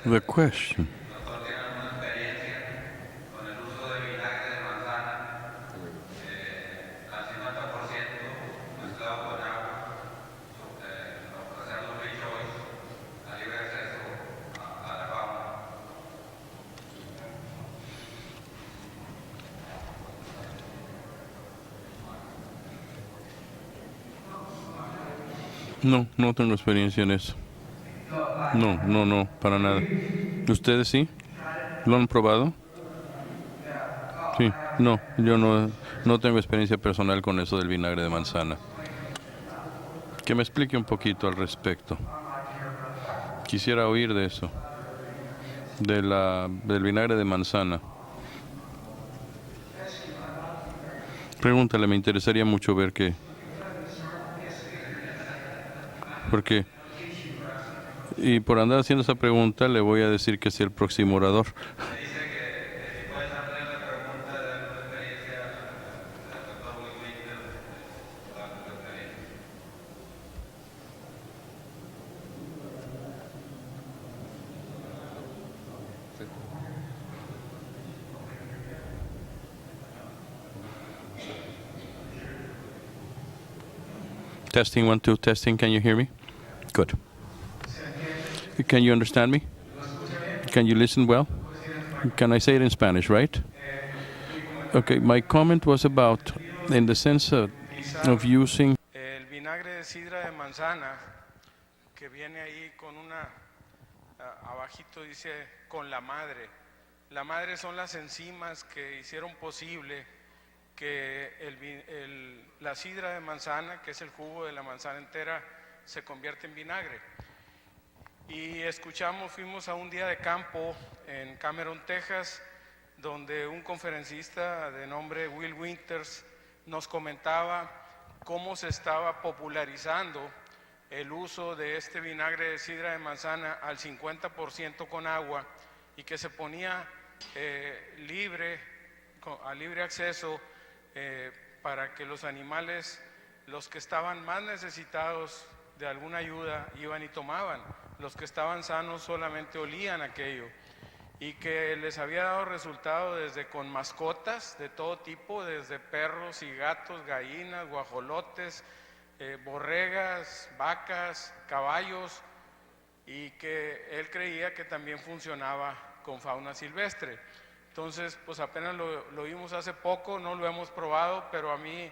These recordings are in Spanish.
The question. No, no tengo experiencia en eso. No, para nada. ¿Ustedes sí? ¿Lo han probado? Sí. No, yo no tengo experiencia personal con eso del vinagre de manzana. Que me explique un poquito al respecto. Quisiera oír de eso, del vinagre de manzana. Pregúntale, me interesaría mucho ver qué. Porque, y por andar haciendo esa pregunta, le voy a decir que sea el próximo orador. Testing, 1, 2, testing. Can you hear me? Good. Can you understand me? Can you listen well? Can I say it in Spanish, right? Okay, my comment was about, in the sense of using el vinagre de sidra de manzana, que viene ahí con una, abajito dice, con la madre. La madre son las enzimas que hicieron posible que la sidra de manzana, que es el jugo de la manzana entera, se convierte en vinagre. Y fuimos a un día de campo en Cameron, Texas, donde un conferencista de nombre Will Winters nos comentaba cómo se estaba popularizando el uso de este vinagre de sidra de manzana al 50% con agua y que se ponía a libre acceso para que los animales, los que estaban más necesitados de alguna ayuda, iban y tomaban. Los que estaban sanos solamente olían aquello, y que les había dado resultado desde con mascotas de todo tipo, desde perros y gatos, gallinas, guajolotes, borregas, vacas, caballos, y que él creía que también funcionaba con fauna silvestre. Entonces, pues apenas lo vimos hace poco, no lo hemos probado, pero a mí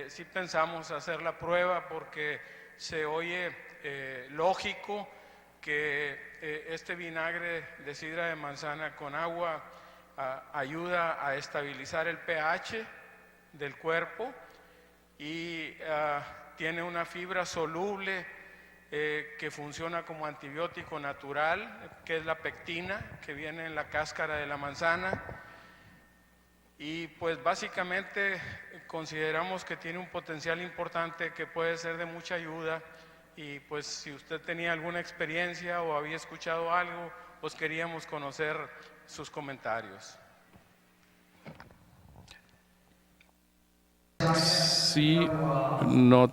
sí pensamos hacer la prueba porque se oye lógico que este vinagre de sidra de manzana con agua ayuda a estabilizar el pH del cuerpo y tiene una fibra soluble que funciona como antibiótico natural, que es la pectina, que viene en la cáscara de la manzana. Y pues básicamente consideramos que tiene un potencial importante que puede ser de mucha ayuda. Y pues si usted tenía alguna experiencia o había escuchado algo, pues queríamos conocer sus comentarios. Sí, no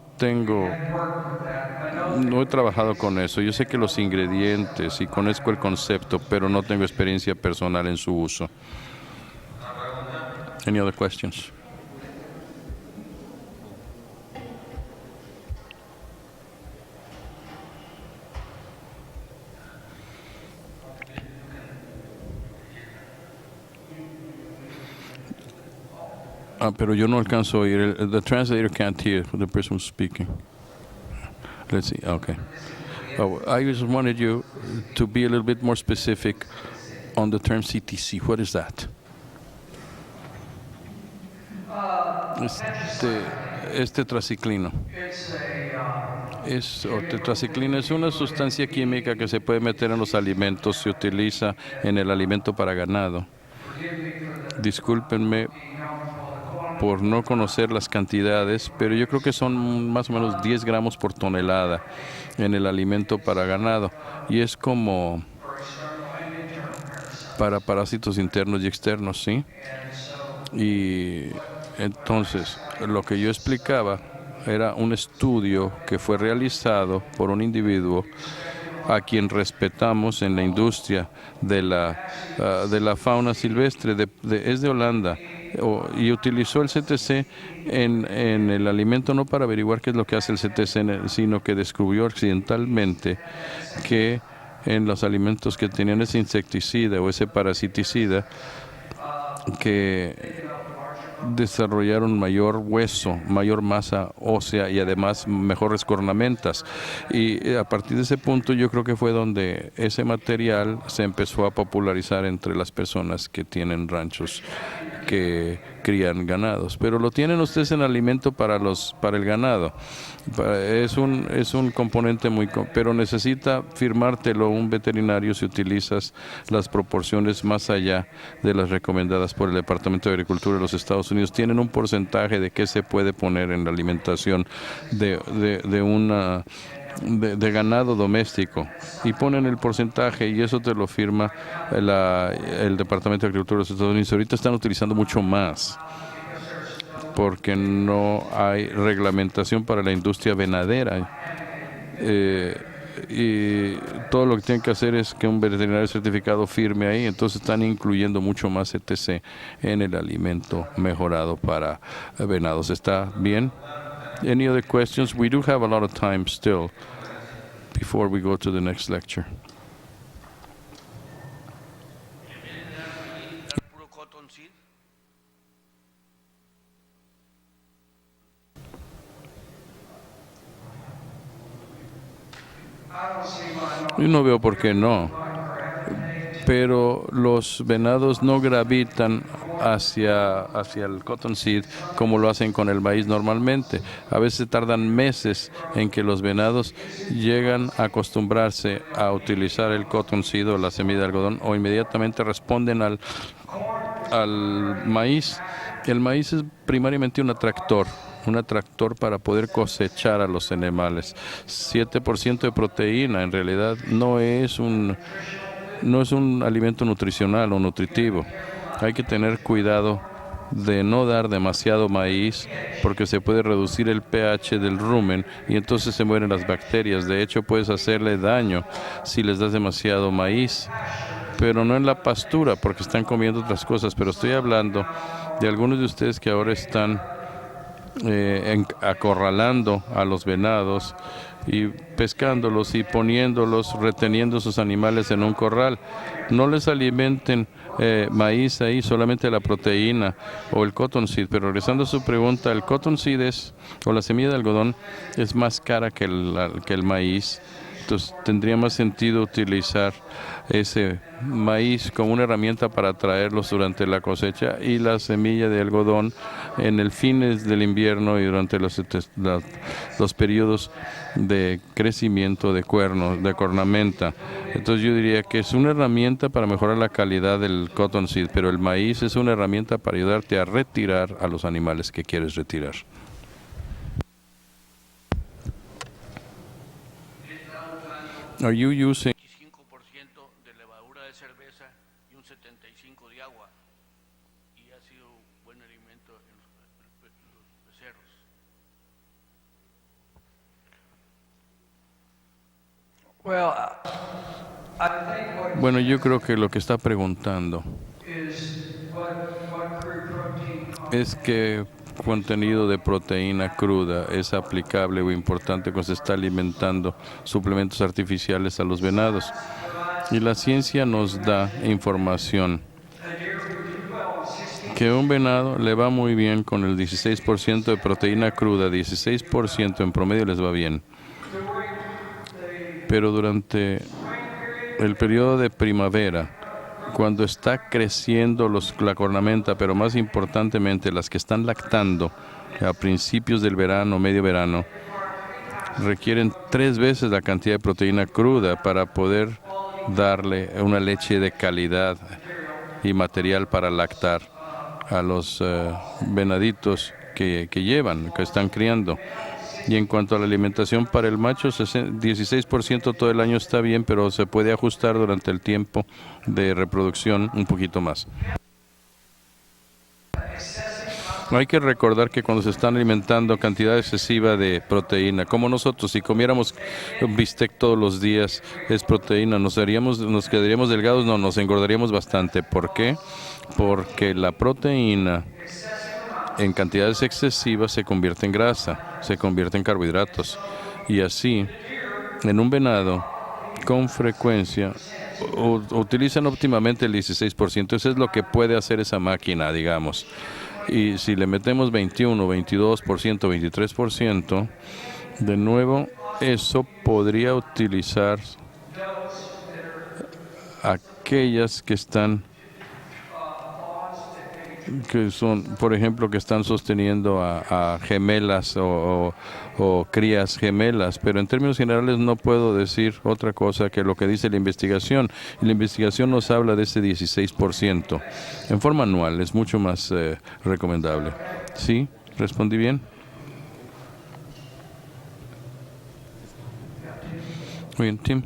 he trabajado con eso. Yo sé que los ingredientes y conozco el concepto, pero no tengo experiencia personal en su uso. Any other questions? Pero yo no alcanzo a oír. The translator can't hear the person who's speaking. Let's see. Okay. Oh, I just wanted you to be a little bit more specific on the term CTC. What is that? Tetraciclino. Tetraciclina es una sustancia química que se puede meter en los alimentos, se utiliza en el alimento para ganado. Discúlpenme por no conocer las cantidades, pero yo creo que son más o menos 10 gramos por tonelada en el alimento para ganado. Y es como para parásitos internos y externos, ¿sí? Y entonces, lo que yo explicaba era un estudio que fue realizado por un individuo a quien respetamos en la industria de la fauna silvestre, es de Holanda, y utilizó el CTC en el alimento no para averiguar qué es lo que hace el CTC, sino que descubrió accidentalmente que en los alimentos que tenían ese insecticida o ese parasiticida, que desarrollaron mayor hueso, mayor masa ósea y además mejores cornamentas. Y a partir de ese punto yo creo que fue donde ese material se empezó a popularizar entre las personas que tienen ranchos que crían ganados. Pero lo tienen ustedes en alimento para el ganado. Es un componente pero necesita firmártelo un veterinario si utilizas las proporciones más allá de las recomendadas por el Departamento de Agricultura de los Estados Unidos. Tienen un porcentaje de qué se puede poner en la alimentación de ganado doméstico, y ponen el porcentaje, y eso te lo firma el Departamento de Agricultura de los Estados Unidos. Ahorita están utilizando mucho más porque no hay reglamentación para la industria venadera, y todo lo que tienen que hacer es que un veterinario certificado firme ahí. Entonces están incluyendo mucho más ETC en el alimento mejorado para venados. ¿Está bien? Any other questions? We do have a lot of time still before we go to the next lecture. Puro cotton seed. Yo no veo por qué no, pero los venados no gravitan hacia el cottonseed como lo hacen con el maíz normalmente. A veces tardan meses en que los venados llegan a acostumbrarse a utilizar el cottonseed o la semilla de algodón, o inmediatamente responden al maíz. El maíz es primariamente un atractor para poder cosechar a los animales. 7% de proteína en realidad no es un alimento nutricional o nutritivo. Hay que tener cuidado de no dar demasiado maíz, porque se puede reducir el pH del rumen y entonces se mueren las bacterias. De hecho, puedes hacerle daño si les das demasiado maíz, pero no en la pastura, porque están comiendo otras cosas. Pero estoy hablando de algunos de ustedes que ahora están acorralando a los venados y pescándolos y reteniendo sus animales en un corral. No les alimenten maíz ahí, solamente la proteína o el cottonseed. Pero regresando a su pregunta, el cottonseed o la semilla de algodón es más cara que el maíz. Entonces tendría más sentido utilizar ese maíz como una herramienta para atraerlos durante la cosecha, y la semilla de algodón en el fines del invierno y durante los periodos de crecimiento de cuernos, de cornamenta. Entonces yo diría que es una herramienta para mejorar la calidad del cottonseed, pero el maíz es una herramienta para ayudarte a retirar a los animales que quieres retirar. Are you using 25% de levadura de cerveza y un 75% de agua, y ha sido buen alimento en los becerros. Bueno, yo creo que lo que está preguntando es qué contenido de proteína cruda es aplicable o importante cuando se está alimentando suplementos artificiales a los venados. Y la ciencia nos da información que un venado le va muy bien con el 16% de proteína cruda, 16% en promedio les va bien. Pero durante el periodo de primavera, cuando está creciendo la cornamenta, pero más importantemente las que están lactando a principios del verano, medio verano, requieren 3 veces la cantidad de proteína cruda para poder darle una leche de calidad y material para lactar a los venaditos que están criando. Y en cuanto a la alimentación para el macho, 16% todo el año está bien, pero se puede ajustar durante el tiempo de reproducción un poquito más. Hay que recordar que cuando se están alimentando cantidad excesiva de proteína, como nosotros, si comiéramos un bistec todos los días, es proteína, nos quedaríamos delgados, no, nos engordaríamos bastante. ¿Por qué? Porque la proteína en cantidades excesivas se convierte en grasa, se convierte en carbohidratos. Y así, en un venado, con frecuencia, utilizan óptimamente el 16%. Eso es lo que puede hacer esa máquina, digamos. Y si le metemos 21, 22%, 23%, de nuevo, eso podría utilizar aquellas que son, por ejemplo, que están sosteniendo a gemelas o crías gemelas, pero en términos generales no puedo decir otra cosa que lo que dice la investigación. Y la investigación nos habla de ese 16%. En forma anual es mucho más recomendable. ¿Sí? ¿Respondí bien? Muy bien, Tim.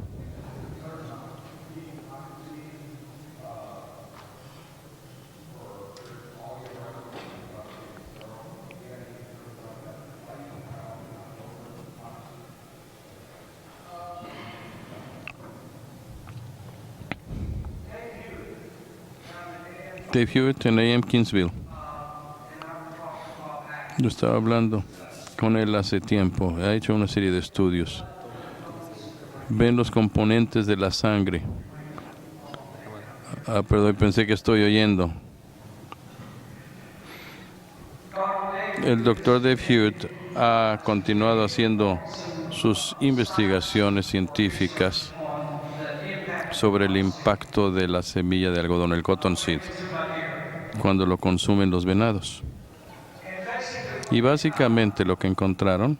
Dave Hewitt en AM Kingsville. Yo estaba hablando con él hace tiempo. Ha hecho una serie de estudios. Ven los componentes de la sangre. Perdón, pensé que estoy oyendo. El doctor Dave Hewitt ha continuado haciendo sus investigaciones científicas sobre el impacto de la semilla de algodón, el cottonseed, cuando lo consumen los venados. Y básicamente lo que encontraron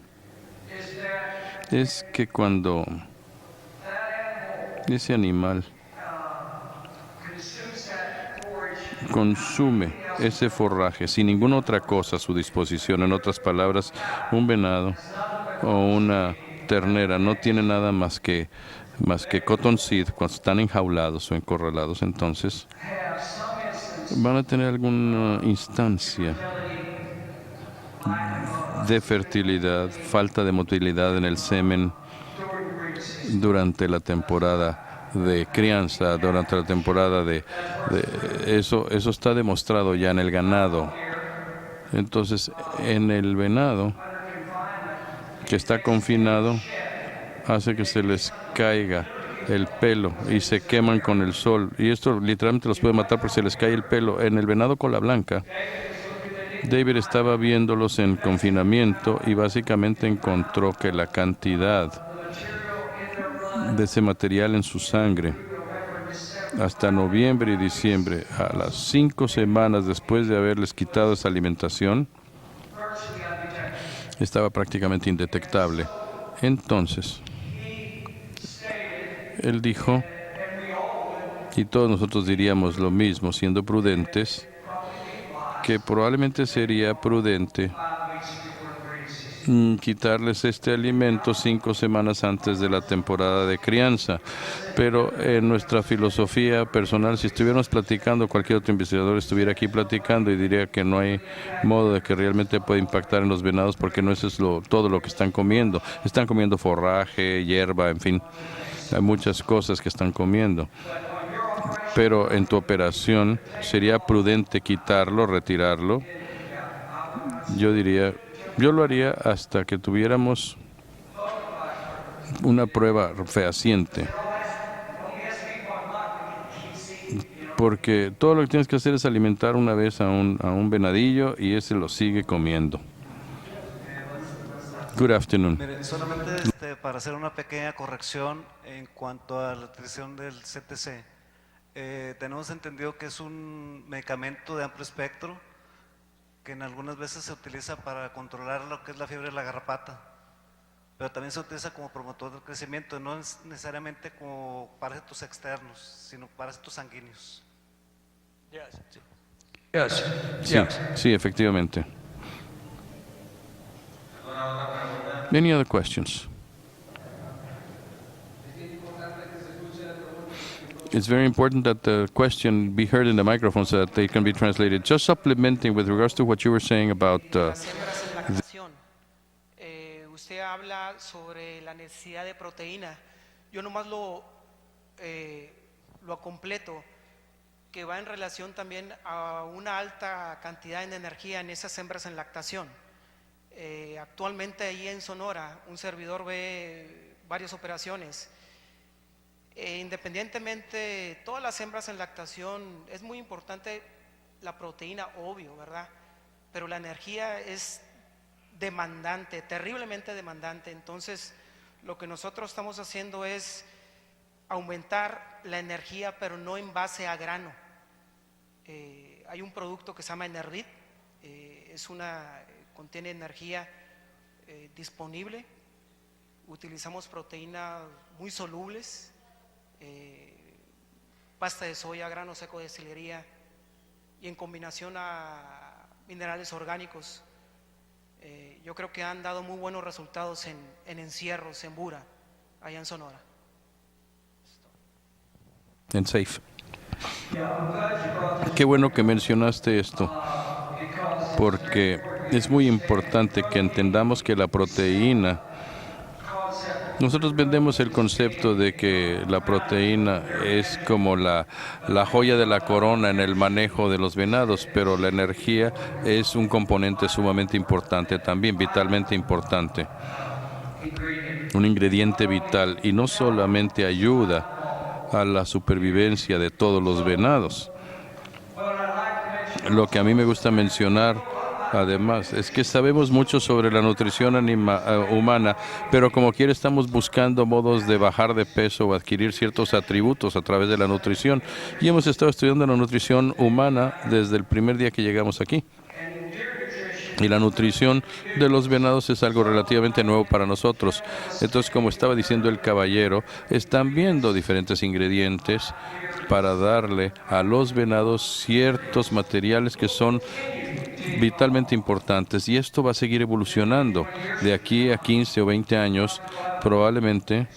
es que cuando ese animal consume ese forraje sin ninguna otra cosa a su disposición, en otras palabras, un venado o una ternera no tiene nada más que cottonseed cuando están enjaulados o encorralados, entonces van a tener alguna instancia de fertilidad, falta de motilidad en el semen durante la temporada de crianza, durante la temporada de eso está demostrado ya en el ganado. Entonces, en el venado que está confinado, hace que se les caiga el pelo y se queman con el sol. Y esto literalmente los puede matar porque se les cae el pelo. En el venado cola blanca, David estaba viéndolos en confinamiento y básicamente encontró que la cantidad de ese material en su sangre hasta noviembre y diciembre, a las 5 semanas después de haberles quitado esa alimentación, estaba prácticamente indetectable. Entonces, él dijo, y todos nosotros diríamos lo mismo, siendo prudentes, que probablemente sería prudente quitarles este alimento 5 semanas antes de la temporada de crianza. Pero en nuestra filosofía personal, si estuviéramos platicando, cualquier otro investigador estuviera aquí platicando y diría que no hay modo de que realmente pueda impactar en los venados porque no eso es todo lo que están comiendo. Están comiendo forraje, hierba, en fin, hay muchas cosas que están comiendo. Pero en tu operación sería prudente quitarlo, retirarlo. Yo lo haría hasta que tuviéramos una prueba fehaciente. Porque todo lo que tienes que hacer es alimentar una vez a un venadillo y ese lo sigue comiendo. Good afternoon. Mire, solamente para hacer una pequeña corrección en cuanto a la utilización del CTC. Tenemos entendido que es un medicamento de amplio espectro que en algunas veces se utiliza para controlar lo que es la fiebre de la garrapata, pero también se utiliza como promotor del crecimiento, no es necesariamente como parásitos externos, sino parásitos sanguíneos. Sí, efectivamente. Any other questions? It's very important that the question be heard in the microphone so that they can be translated. Just supplementing with regards to what you were saying about las hembras en lactación. Usted habla sobre la necesidad de proteína. Yo nomás lo completo, que va en relación también a una alta cantidad de energía en esas hembras en lactación. Actualmente ahí en Sonora, un servidor ve varias operaciones. Independientemente, todas las hembras en lactación, es muy importante la proteína, obvio, ¿verdad? Pero la energía es demandante, terriblemente demandante. Entonces, lo que nosotros estamos haciendo es aumentar la energía, pero no en base a grano. Hay un producto que se llama Enervit, contiene energía disponible. Utilizamos proteínas muy solubles, pasta de soya, grano seco de destilería y en combinación a minerales orgánicos. Yo creo que han dado muy buenos resultados en encierros, en Bura, allá en Sonora. and safe. Qué bueno que mencionaste esto, porque es muy importante que entendamos que la proteína, nosotros vendemos el concepto de que la proteína es como la joya de la corona en el manejo de los venados, pero la energía es un componente sumamente importante también, vitalmente importante, un ingrediente vital, y no solamente ayuda a la supervivencia de todos los venados. Lo que a mí me gusta mencionar, además, es que sabemos mucho sobre la nutrición humana, pero como quiera estamos buscando modos de bajar de peso o adquirir ciertos atributos a través de la nutrición. Y hemos estado estudiando la nutrición humana desde el primer día que llegamos aquí. Y la nutrición de los venados es algo relativamente nuevo para nosotros. Entonces, como estaba diciendo el caballero, están viendo diferentes ingredientes para darle a los venados ciertos materiales que son vitalmente importantes, y esto va a seguir evolucionando. De aquí a 15 o 20 años, probablemente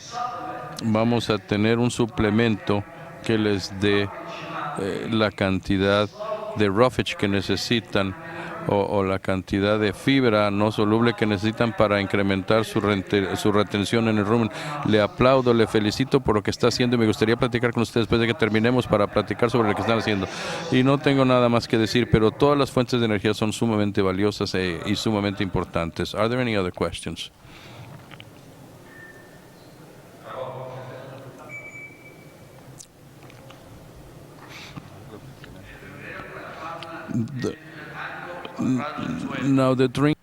vamos a tener un suplemento que les dé la cantidad de roughage que necesitan o la cantidad de fibra no soluble que necesitan para incrementar su retención en el rumen. Le aplaudo, le felicito por lo que está haciendo y me gustaría platicar con ustedes después de que terminemos para platicar sobre lo que están haciendo. Y no tengo nada más que decir, pero todas las fuentes de energía son sumamente valiosas y sumamente importantes. Are there any other questions? Now the drink.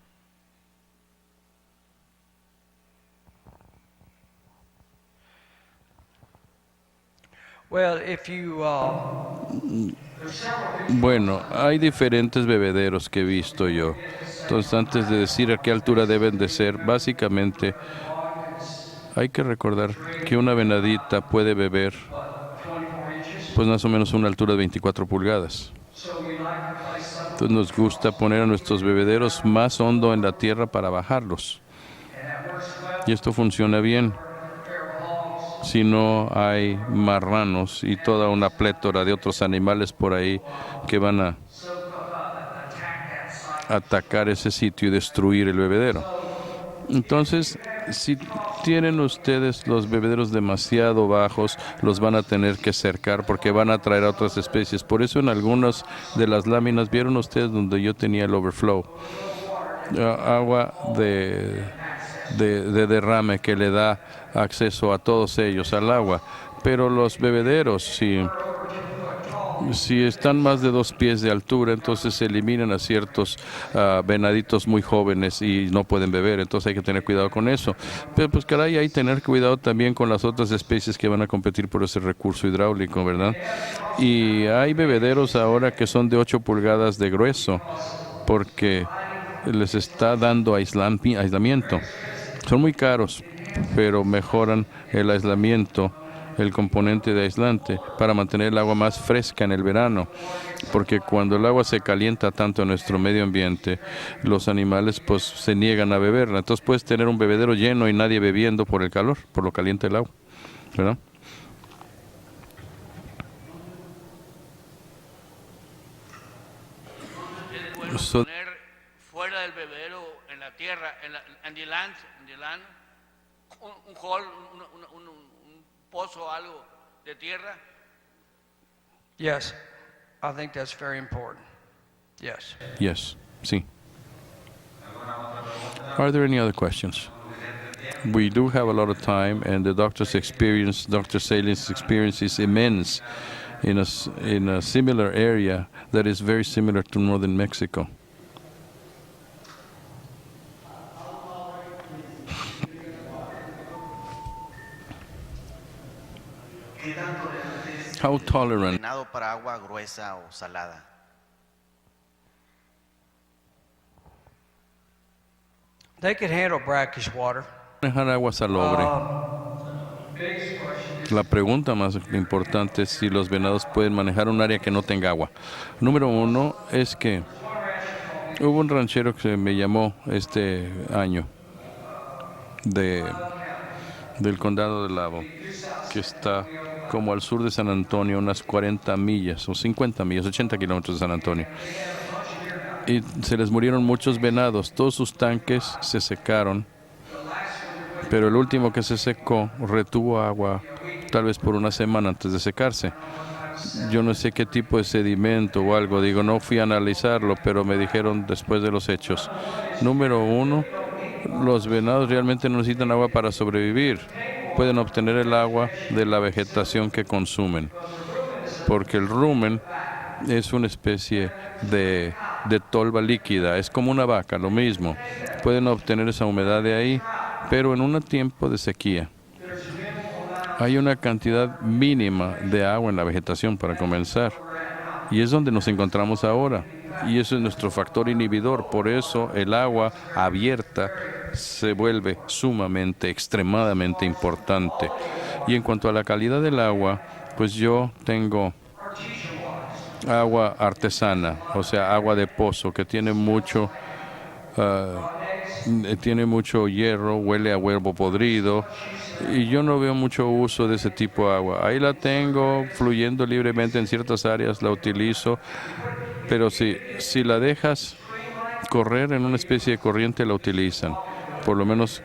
Well, if you Bueno, hay diferentes bebederos que he visto yo. Entonces, antes de decir a qué altura deben de ser, básicamente hay que recordar que una venadita puede beber pues más o menos una altura de 24 pulgadas. Entonces nos gusta poner a nuestros bebederos más hondo en la tierra para bajarlos. Y esto funciona bien si no hay marranos y toda una plétora de otros animales por ahí que van a atacar ese sitio y destruir el bebedero. Entonces, si tienen ustedes los bebederos demasiado bajos, los van a tener que cercar porque van a atraer a otras especies. Por eso en algunas de las láminas, vieron ustedes donde yo tenía el overflow, agua de derrame que le da acceso a todos ellos al agua. Pero los bebederos, si están más de 2 pies de altura, entonces se eliminan a ciertos venaditos muy jóvenes y no pueden beber, entonces hay que tener cuidado con eso. Pero pues caray, hay que tener cuidado también con las otras especies que van a competir por ese recurso hidráulico, ¿verdad? Y hay bebederos ahora que son de 8 pulgadas de grueso porque les está dando aislamiento. Son muy caros, pero mejoran el aislamiento, el componente de aislante, para mantener el agua más fresca en el verano, porque cuando el agua se calienta tanto en nuestro medio ambiente, los animales pues se niegan a beberla. Entonces puedes tener un bebedero lleno y nadie bebiendo por el calor, por lo caliente del agua, ¿verdad? pueden So- poner fuera del bebedero, en la tierra, en the land, un hall, un pozo, algo de tierra. Yes, I think that's very important. Yes. Yes, sí. Are there any other questions? We do have a lot of time, and the doctor's experience, Dr. Salin's experience is immense in a similar area that is very similar to northern Mexico. How tolerant Drenado para agua gruesa o salada. They could handle brackish water. manejar agua salobre? La pregunta más importante es si los venados pueden manejar un área que no tenga agua. Número uno es que hubo un ranchero que me llamó este año del condado de Lavo, que está como al sur de San Antonio, unas 40 millas o 50 millas, 80 kilómetros de San Antonio. Y se les murieron muchos venados, todos sus tanques se secaron, pero el último que se secó retuvo agua tal vez por una semana antes de secarse. Yo no sé qué tipo de sedimento o algo, digo, no fui a analizarlo, pero me dijeron después de los hechos. Número uno, los venados realmente no necesitan agua para sobrevivir. Pueden obtener el agua de la vegetación que consumen, porque el rumen es una especie de tolva líquida, es como una vaca, lo mismo. Pueden obtener esa humedad de ahí, pero en un tiempo de sequía. Hay una cantidad mínima de agua en la vegetación para comenzar, y es donde nos encontramos ahora, y eso es nuestro factor inhibidor. Por eso el agua abierta se vuelve sumamente, extremadamente importante. Y en cuanto a la calidad del agua, pues yo tengo agua artesana, o sea, agua de pozo, que tiene mucho hierro, huele a huevo podrido, y yo no veo mucho uso de ese tipo de agua. Ahí la tengo fluyendo libremente en ciertas áreas, la utilizo, pero si la dejas correr en una especie de corriente, la utilizan. Por lo menos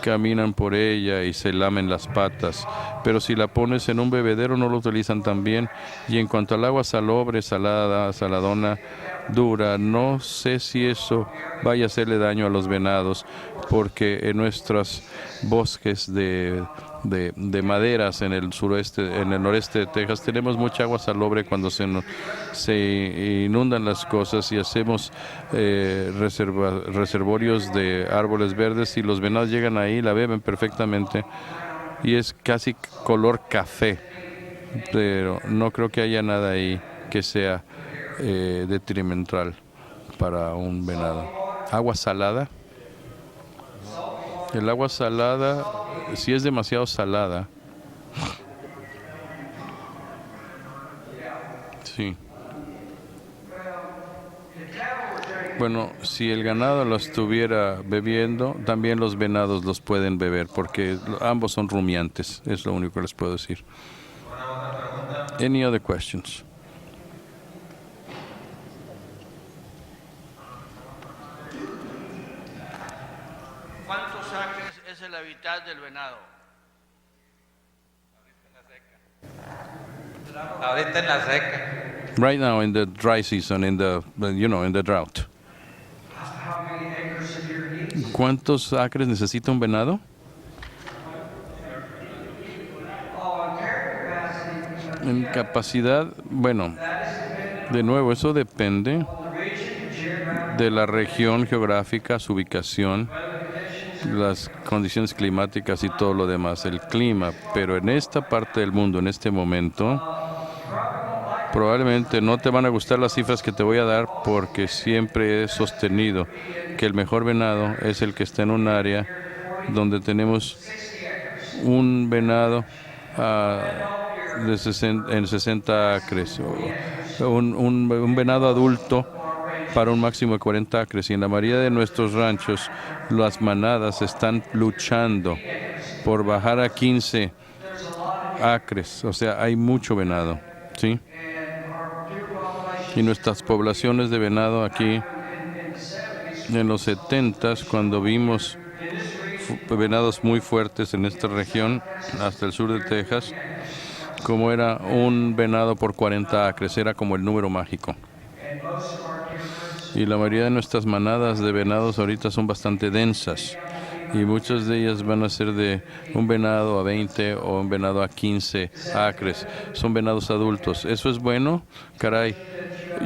caminan por ella y se lamen las patas, pero si la pones en un bebedero no lo utilizan tan bien. Y en cuanto al agua salobre, salada, saladona, dura, no sé si eso vaya a hacerle daño a los venados, porque en nuestros bosques de maderas en el suroeste, en el noreste de Texas, tenemos mucha agua salobre cuando se inundan las cosas, y hacemos reservorios de árboles verdes, y los venados llegan ahí, la beben perfectamente, y es casi color café, pero no creo que haya nada ahí que sea detrimental para un venado. Agua salada. El agua salada, si es demasiado salada, sí. Bueno, si el ganado lo estuviera bebiendo, también los venados los pueden beber, porque ambos son rumiantes. Es lo único que les puedo decir. Any other questions? ¿Cuántos acres es el hábitat del venado? Ahorita en la seca. Right now, in the dry season, in the drought. ¿Cuántos acres necesita un venado? En capacidad, bueno, de nuevo, eso depende de la región geográfica, su ubicación, las condiciones climáticas y todo lo demás, el clima. Pero en esta parte del mundo, en este momento, probablemente no te van a gustar las cifras que te voy a dar, porque siempre he sostenido que el mejor venado es el que está en un área donde tenemos un venado en 60 acres, un venado adulto para un máximo de 40 acres. Y en la mayoría de nuestros ranchos, las manadas están luchando por bajar a 15 acres, o sea, hay mucho venado, ¿sí? Y nuestras poblaciones de venado aquí En los 70s, cuando vimos venados muy fuertes en esta región, hasta el sur de Texas, como era un venado por 40 acres, era como el número mágico. Y la mayoría de nuestras manadas de venados ahorita son bastante densas. Y muchas de ellas van a ser de un venado a 20 o un venado a 15 acres. Son venados adultos. ¿Eso es bueno? Caray.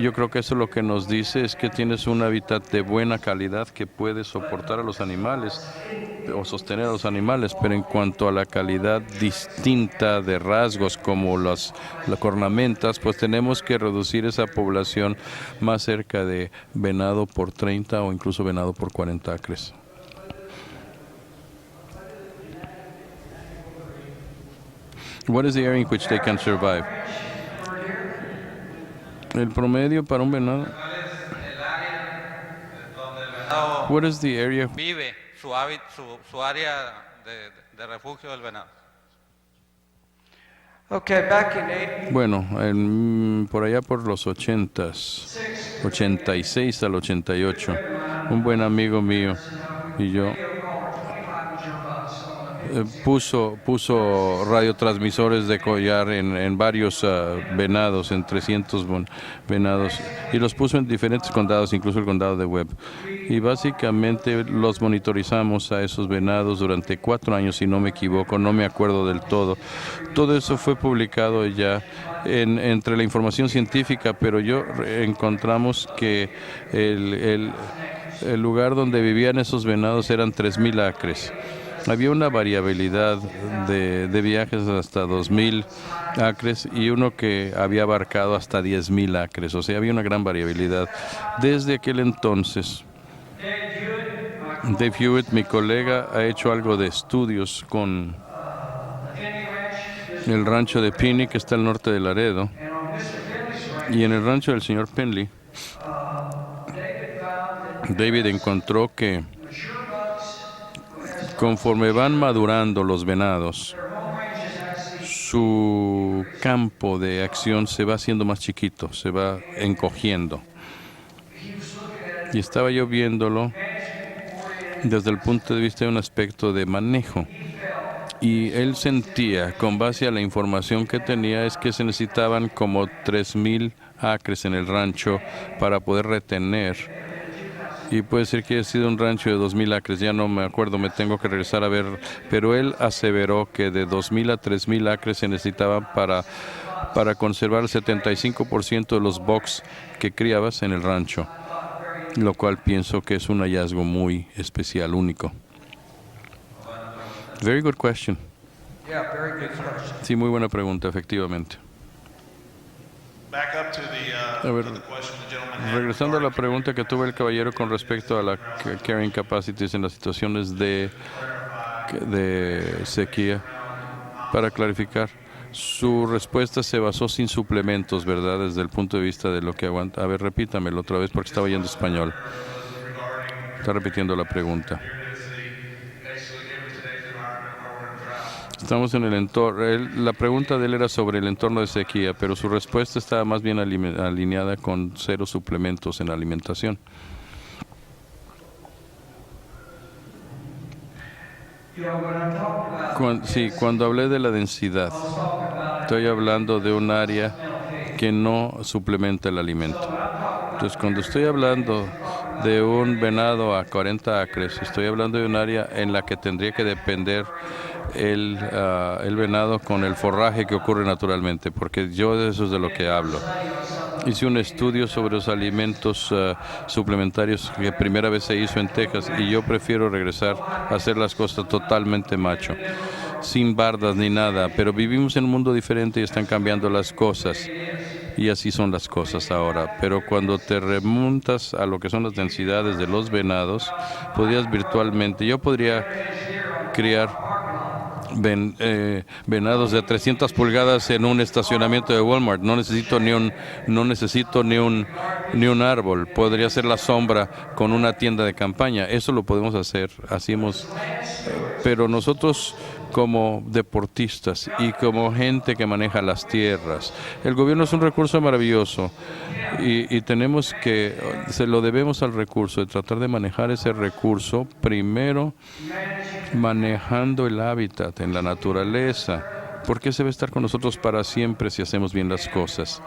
Yo creo que eso lo que nos dice es que tienes un hábitat de buena calidad que puede soportar a los animales o sostener a los animales, pero en cuanto a la calidad distinta de rasgos como las cornamentas, pues tenemos que reducir esa población más cerca de venado por 30 o incluso venado por 40 acres. What is the area in which they can survive? El promedio para un venado. What is the area? Vive su área de refugio del venado. Okay, back in 80, Bueno, por allá por los 80s, 86 al 88, un buen amigo mío y yo puso radiotransmisores de collar en varios venados, en 300 venados, y los puso en diferentes condados, incluso el condado de Webb. Y básicamente los monitorizamos a esos venados durante 4 años, si no me equivoco, no me acuerdo del todo. Todo eso fue publicado ya entre la información científica, pero encontramos que el lugar donde vivían esos venados eran 3,000 acres. Había una variabilidad de viajes hasta 2,000 acres y uno que había abarcado hasta 10,000 acres. O sea, había una gran variabilidad. Desde aquel entonces, Dave Hewitt, mi colega, ha hecho algo de estudios con el rancho de Penny, que está al norte de Laredo, y en el rancho del señor Penley, David encontró que conforme van madurando los venados, su campo de acción se va haciendo más chiquito, se va encogiendo. Y estaba yo viéndolo desde el punto de vista de un aspecto de manejo. Y él sentía, con base a la información que tenía, es que se necesitaban como 3,000 acres en el rancho para poder retener. Y puede ser que haya sido un rancho de 2,000 acres, ya no me acuerdo, me tengo que regresar a ver. Pero él aseveró que de 2,000 a 3,000 acres se necesitaban para conservar el 75% de los bucks que criabas en el rancho, lo cual pienso que es un hallazgo muy especial, único. Very good question. yeah, very good question. Sí, muy buena pregunta, efectivamente. Back up to A ver, the question the gentleman had regresando a la regarding pregunta que tuvo el caballero con respecto a la carrying capacities en las situaciones de sequía, para clarificar, su respuesta se basó sin suplementos, ¿verdad? Desde el punto de vista de lo que aguanta. A ver, repítamelo otra vez porque estaba oyendo español. Está repitiendo la pregunta. Estamos en el entorno. La pregunta de él era sobre el entorno de sequía, pero su respuesta estaba más bien alineada con 0 suplementos en alimentación. Cuando hablé de la densidad, estoy hablando de un área que no suplementa el alimento. Entonces, cuando estoy hablando de un venado a 40 acres, estoy hablando de un área en la que tendría que depender el venado con el forraje que ocurre naturalmente, porque yo de eso es de lo que hablo. Hice un estudio sobre los alimentos suplementarios que primera vez se hizo en Texas, y yo prefiero regresar a hacer las cosas totalmente macho, sin bardas ni nada, pero vivimos en un mundo diferente y están cambiando las cosas. Y así son las cosas ahora. Pero cuando te remontas a lo que son las densidades de los venados, yo podría criar venados de 300 pulgadas en un estacionamiento de Walmart. No necesito ni un árbol. Podría ser la sombra con una tienda de campaña. Eso lo podemos hacer. Pero nosotros como deportistas y como gente que maneja las tierras. El gobierno es un recurso maravilloso y tenemos que, se lo debemos al recurso, de tratar de manejar ese recurso, primero manejando el hábitat en la naturaleza, porque ese va a estar con nosotros para siempre si hacemos bien las cosas.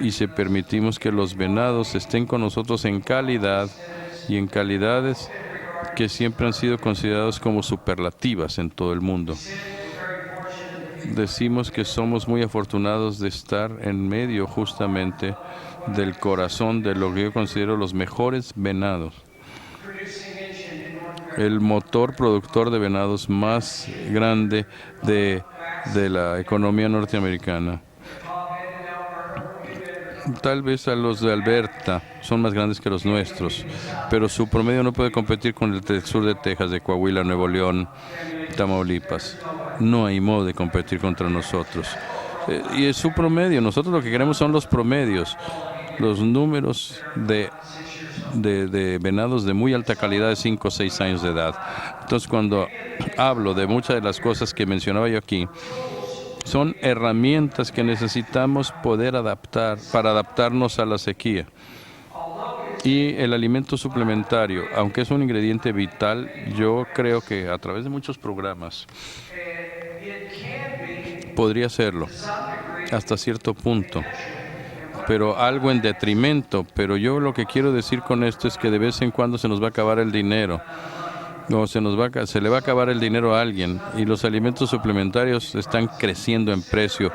Y si permitimos que los venados estén con nosotros en calidad y en calidades que siempre han sido considerados como superlativas en todo el mundo. Decimos que somos muy afortunados de estar en medio justamente del corazón de lo que yo considero los mejores venados. El motor productor de venados más grande de la economía norteamericana. Tal vez a los de Alberta son más grandes que los nuestros, pero su promedio no puede competir con el del sur de Texas, de Coahuila, Nuevo León, Tamaulipas. No hay modo de competir contra nosotros. Y es su promedio. Nosotros lo que queremos son los promedios, los números de venados de muy alta calidad de 5 o 6 años de edad. Entonces, cuando hablo de muchas de las cosas que mencionaba yo aquí, son herramientas que necesitamos poder adaptar para adaptarnos a la sequía. Y el alimento suplementario, aunque es un ingrediente vital, yo creo que a través de muchos programas podría serlo hasta cierto punto, pero algo en detrimento. Pero yo lo que quiero decir con esto es que de vez en cuando se nos va a acabar el dinero. O se le va a acabar el dinero a alguien, y los alimentos suplementarios están creciendo en precio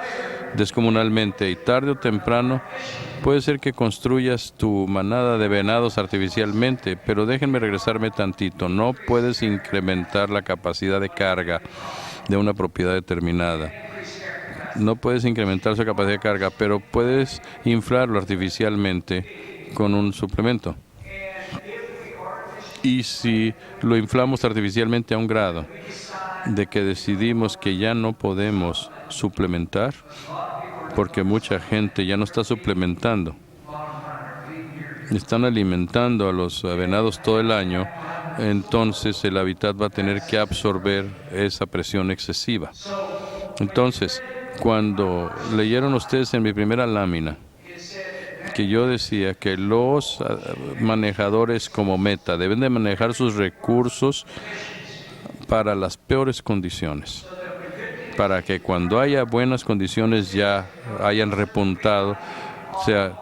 descomunalmente, y tarde o temprano puede ser que construyas tu manada de venados artificialmente, pero déjenme regresarme tantito. No puedes incrementar la capacidad de carga de una propiedad determinada. No puedes incrementar su capacidad de carga, pero puedes inflarlo artificialmente con un suplemento. Y si lo inflamos artificialmente a un grado de que decidimos que ya no podemos suplementar, porque mucha gente ya no está suplementando, están alimentando a los venados todo el año, entonces el hábitat va a tener que absorber esa presión excesiva. Entonces, cuando leyeron ustedes en mi primera lámina, que yo decía que los manejadores como meta deben de manejar sus recursos para las peores condiciones, para que cuando haya buenas condiciones ya hayan repuntado, o sea,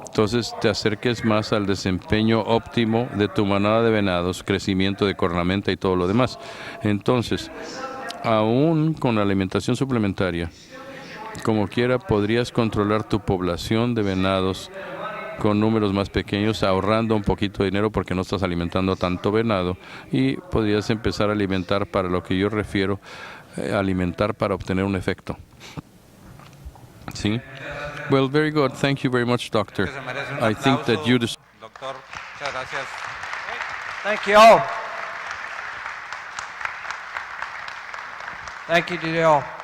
entonces te acerques más al desempeño óptimo de tu manada de venados, crecimiento de cornamenta y todo lo demás. Entonces, aún con la alimentación suplementaria, como quiera, podrías controlar tu población de venados con números más pequeños, ahorrando un poquito de dinero porque no estás alimentando tanto venado, y podrías empezar a alimentar para lo que yo refiero, alimentar para obtener un efecto. ¿Sí? Well, very good. Thank you very much, doctor. Que se merece un I think that aplauso. you... Doctor, muchas gracias. Thank you all. Thank you to you all.